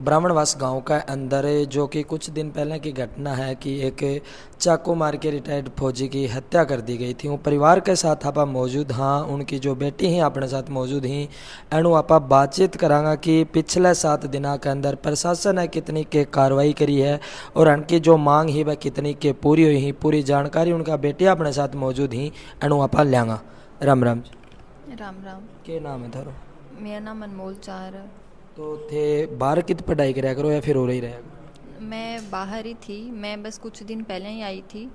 ब्राह्मणवास गांव का अंदर है, जो कि कुछ दिन पहले की घटना है कि एक चाकू मार के रिटायर्ड फौजी की हत्या कर दी गई थी। वो परिवार के साथ आप मौजूद हाँ, उनकी जो बेटी हैं अपने साथ मौजूद ही एनु आप बातचीत करांगा कि पिछले 7 दिनों के अंदर प्रशासन ने कितनी के कार्रवाई करी है और उनकी जो मांग ही वह कितनी के पूरी हुई ही, पूरी जानकारी उनका बेटी अपने साथ मौजूद ही एनु आप लेंगा। राम राम जी। राम राम। के नाम है थारो? मेरा नाम अनमोल चाहर है। तो थे बाहर कित पढ़ाई कराया करो या फिर हो रही रहेगा? मैं बाहर ही थी। मैं बस कुछ दिन पहले ही आई थी।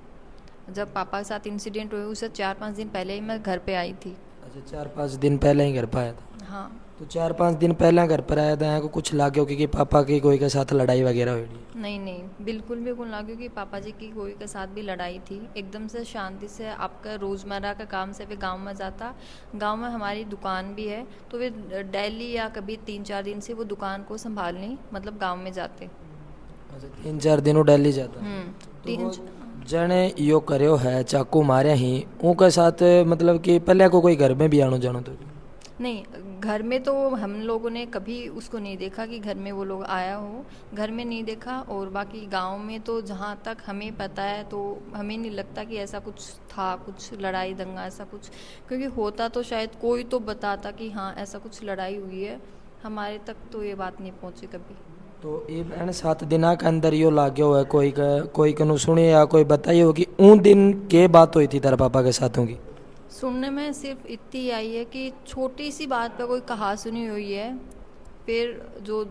जब पापा के साथ इंसिडेंट हुए उससे 4-5 दिन पहले ही मैं घर पे आई थी। अच्छा, 4-5 दिन पहले ही घर पर आया था। हाँ। तो 4-5 दिन पहले घर पर आया था, यहाँ को कुछ लागे हो कि पापा की कोई के साथ लड़ाई वगैरह हुई? नहीं नहीं, बिल्कुल भी कुल ना, क्योंकि पापा जी की कोई के साथ भी लड़ाई थी। एकदम से शांति से आपका रोज़मर्रा का काम से वे गांव में जाता। गांव में हमारी दुकान भी है, तो वे डेली या कभी 3-4 दिन से वो दुकान को संभालने मतलब गांव में जाते। अच्छा, 3-4 दिन दिल्ली जाता। तो तीन। वो जने यो करो है चाकू मारे ही उनके साथ, मतलब कि पहले को कोई घर में भी आनो जानो? तो नहीं, घर में तो हम लोगों ने कभी उसको नहीं देखा कि घर में वो लोग आया हो। घर में नहीं देखा। और बाकी गांव में तो जहाँ तक हमें पता है तो हमें नहीं लगता कि ऐसा कुछ था, कुछ लड़ाई दंगा ऐसा कुछ। क्योंकि होता तो शायद कोई तो बताता कि हाँ ऐसा कुछ लड़ाई हुई है। हमारे तक तो ये बात नहीं पहुँची कभी। तो इन 7 दिनों के अंदर यो लागे हो है कोई कनु सुनी या कोई बताइए हो कि उन दिन के बात हुई थी तेरे पापा के साथों की? सुनने में सिर्फ इतनी आई है कि छोटी सी बात पे कोई कहा सुनी हुई है। फिर जो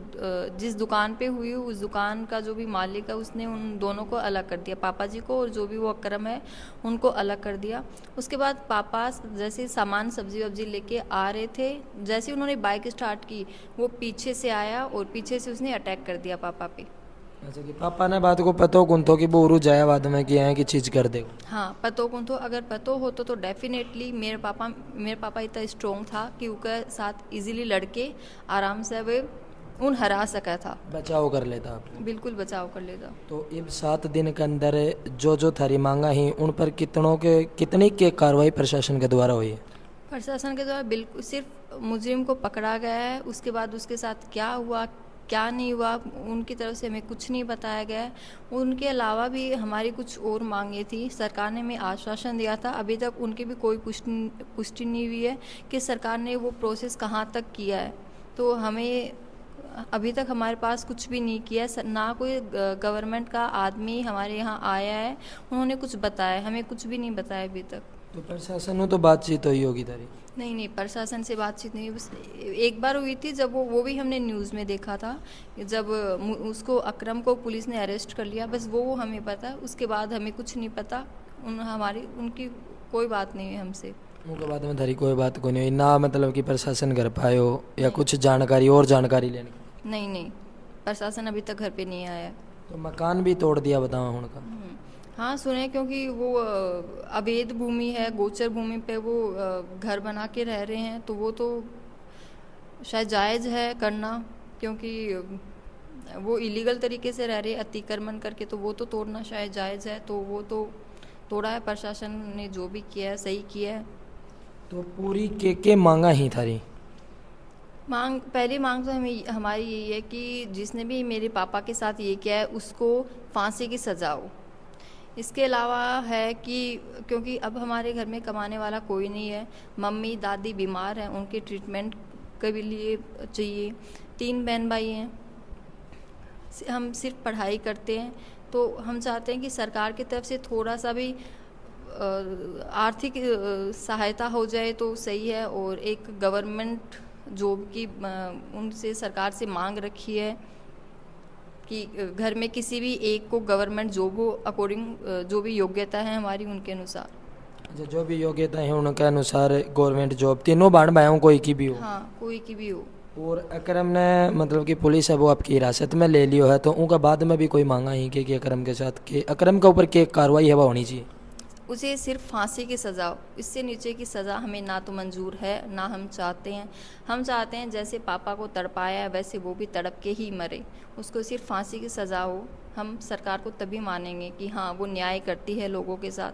जिस दुकान पे हुई उस दुकान का जो भी मालिक है उसने उन दोनों को अलग कर दिया, पापा जी को और जो भी वो अकरम है उनको अलग कर दिया। उसके बाद पापा जैसे सामान सब्जी वब्जी लेके आ रहे थे, जैसे उन्होंने बाइक स्टार्ट की वो पीछे से आया और पीछे से उसने अटैक कर दिया पापा पे। अच्छा, कि पापा ने बात को पतो कौन तो कि बोरू जाया बाद में कि है कि चीज कर दे? हाँ, पतो कौन तो, अगर पतो हो तो डेफिनेटली मेरे पापा इतना स्ट्रोंग था कि उसके साथ इजीली लड़के आराम से वे उन हरा सका था। बचाव कर लेता आप? बिल्कुल बचाव कर लेता। तो इन 7 दिन के अंदर जो जो थारी मांगा ही उन पर कितनी के कार्रवाई प्रशासन के द्वारा हुई है? प्रशासन के द्वारा बिल्कुल सिर्फ मुजरिम को पकड़ा गया है। उसके बाद उसके साथ क्या हुआ क्या नहीं हुआ उनकी तरफ से हमें कुछ नहीं बताया गया है। उनके अलावा भी हमारी कुछ और मांगे थी। सरकार ने हमें आश्वासन दिया था, अभी तक उनकी भी कोई पुष्टि नहीं हुई है कि सरकार ने वो प्रोसेस कहाँ तक किया है। तो हमें अभी तक हमारे पास कुछ भी नहीं किया है। ना कोई गवर्नमेंट का आदमी हमारे यहाँ आया है, उन्होंने कुछ बताया, हमें कुछ भी नहीं बताया अभी तक। तो प्रशासन में तो बातचीत हुई होगी तारी? नहीं नहीं, प्रशासन से बातचीत नहीं। बस एक बार हुई थी जब वो भी हमने न्यूज़ में देखा था, जब उसको अकरम को पुलिस ने अरेस्ट कर लिया, बस वो हमें पता है। उसके बाद हमें कुछ नहीं पता। उनकी कोई बात नहीं है हमसे। उनके बाद में थारी कोई बात को नहीं हुई ना? मतलब कि प्रशासन घर पाए हो या कुछ जानकारी और जानकारी लेने? नहीं नहीं, प्रशासन अभी तक घर पे नहीं आया। तो मकान भी तोड़ दिया बताओ उनका? हाँ सुने, क्योंकि वो अवैध भूमि है, गोचर भूमि पे वो घर बना के रह रहे हैं, तो वो तो शायद जायज़ है करना। क्योंकि वो इलीगल तरीके से रह रहे हैं अतिक्रमण करके, तो वो तो तोड़ना शायद जायज़ है, तो वो तो तोड़ा है। प्रशासन ने जो भी किया है सही किया है। तो पूरी के मांगा ही थारी? पहली मांग तो हमारी यही है कि जिसने भी मेरे पापा के साथ ये किया है उसको फांसी की सज़ा हो। इसके अलावा है कि क्योंकि अब हमारे घर में कमाने वाला कोई नहीं है, मम्मी दादी बीमार हैं, उनके ट्रीटमेंट के भी लिए चाहिए। 3 बहन भाई हैं, हम सिर्फ पढ़ाई करते हैं। तो हम चाहते हैं कि सरकार की तरफ से थोड़ा सा भी आर्थिक सहायता हो जाए तो सही है। और एक गवर्नमेंट जॉब की उनसे सरकार से मांग रखी है कि घर में किसी भी एक को गवर्नमेंट जॉब हो, अकॉर्डिंग जो भी योग्यता है हमारी उनके अनुसार। अच्छा, जो भी योग्यता है उनके अनुसार गवर्नमेंट जॉब तीनों बहन भाइयों कोई की भी हो? हाँ, कोई की भी हो। और अकरम ने मतलब कि पुलिस है वो आपकी हिरासत में ले लियो है, तो उनका बाद में भी कोई मांगा ही कि अकरम के साथ कि अकरम के ऊपर क्या कार्रवाई है वो होनी चाहिए? उसे सिर्फ फांसी की सज़ा हो, इससे नीचे की सज़ा हमें ना तो मंजूर है ना हम चाहते हैं। हम चाहते हैं जैसे पापा को तड़पाया है वैसे वो भी तड़प के ही मरे, उसको सिर्फ फांसी की सज़ा हो। हम सरकार को तभी मानेंगे कि हाँ वो न्याय करती है लोगों के साथ।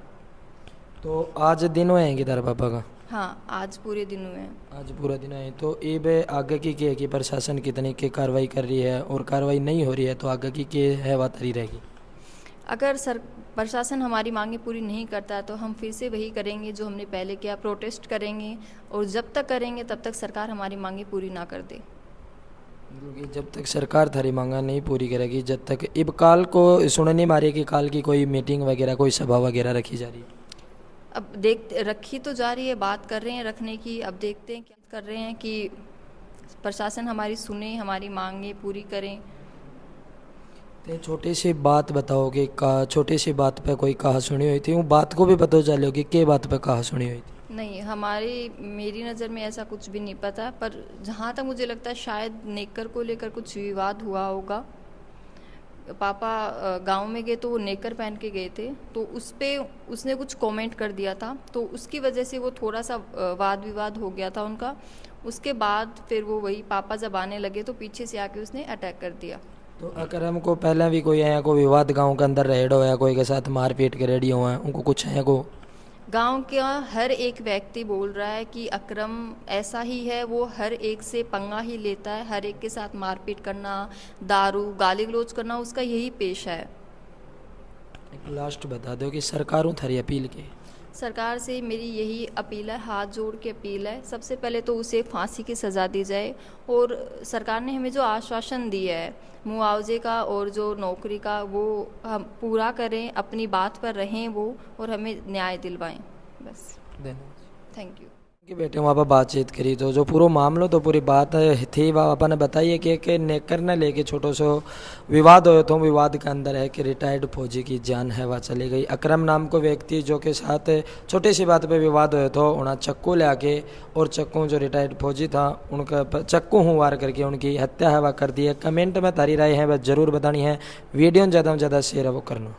तो आज दिन हुए हैं कि तेरे पापा का? हाँ, आज पूरे दिन हुए हैं। आज पूरा दिन आए तो ये बे आगे की क्या है कि प्रशासन कितनी की कार्रवाई कर रही है और कार्रवाई नहीं हो रही है तो आगे की क्या है बात रही रहेगी। अगर प्रशासन हमारी मांगें पूरी नहीं करता है तो हम फिर से वही करेंगे जो हमने पहले किया, प्रोटेस्ट करेंगे, और जब तक करेंगे तब तक सरकार हमारी मांगें पूरी ना कर दे। क्योंकि जब तक सरकार थारी मांगा नहीं पूरी करेगी, जब तक इब काल को सुनने मारे कि काल की कोई मीटिंग वगैरह कोई सभा वगैरह रखी जा रही है। अब देख रखी तो जा रही है, बात कर रहे हैं रखने की, अब देखते हैं क्या कर रहे हैं कि प्रशासन हमारी सुने, हमारी मांगें पूरी करें। तो छोटी सी बात बताओ कि छोटी सी बात पे कोई कहा सुनी हुई थी, वो बात को भी पता चले होगी कि बात पे कहा सुनी हुई थी। नहीं, मेरी नज़र में ऐसा कुछ भी नहीं पता, पर जहाँ तक मुझे लगता है शायद नेकर को लेकर कुछ विवाद हुआ होगा। पापा गांव में गए तो वो नेकर पहन के गए थे, तो उस पे उसने कुछ कमेंट कर दिया था, तो उसकी वजह से वो थोड़ा सा वाद विवाद हो गया था उनका। उसके बाद फिर वो वही पापा जब आने लगे तो पीछे से आके उसने अटैक कर दिया। तो अगर हमको पहले भी कोई है कोई विवाद गांव के अंदर रेड हो या कोई के साथ मारपीट के रेडी हुआ है, उनको कुछ है को गांव का हर एक व्यक्ति बोल रहा है कि अकरम ऐसा ही है, वो हर एक से पंगा ही लेता है, हर एक के साथ मारपीट करना, दारू गाली गलौज करना उसका यही पेशा है। एक लास्ट बता दो कि सरकारों थारी अपील की। सरकार से मेरी यही अपील है, हाथ जोड़ के अपील है, सबसे पहले तो उसे फांसी की सज़ा दी जाए, और सरकार ने हमें जो आश्वासन दिया है मुआवजे का और जो नौकरी का, वो हम पूरा करें, अपनी बात पर रहें वो, और हमें न्याय दिलवाएं। बस, धन्यवाद। Thank you. कि बेटे वहाँ पर बातचीत करी तो जो पूरा मामलो तो पूरी बात थी वह अपन ने बताइए कि नेकर ने लेके छोटो सो विवाद हो तो विवाद के अंदर है कि रिटायर्ड फौजी की जान है वह चली गई। अकरम नाम को व्यक्ति जो के साथ छोटी सी बात पे विवाद हो तो उन्हें चक्कू ले आके और चक्कू जो रिटायर्ड फौजी था उनका चक्कू हूँ वार करके उनकी हत्या है वह कर दी है। कमेंट में तारी राय है वह ज़रूर बतानी है, वीडियो ज़्यादा से ज़्यादा शेयर है वो करना।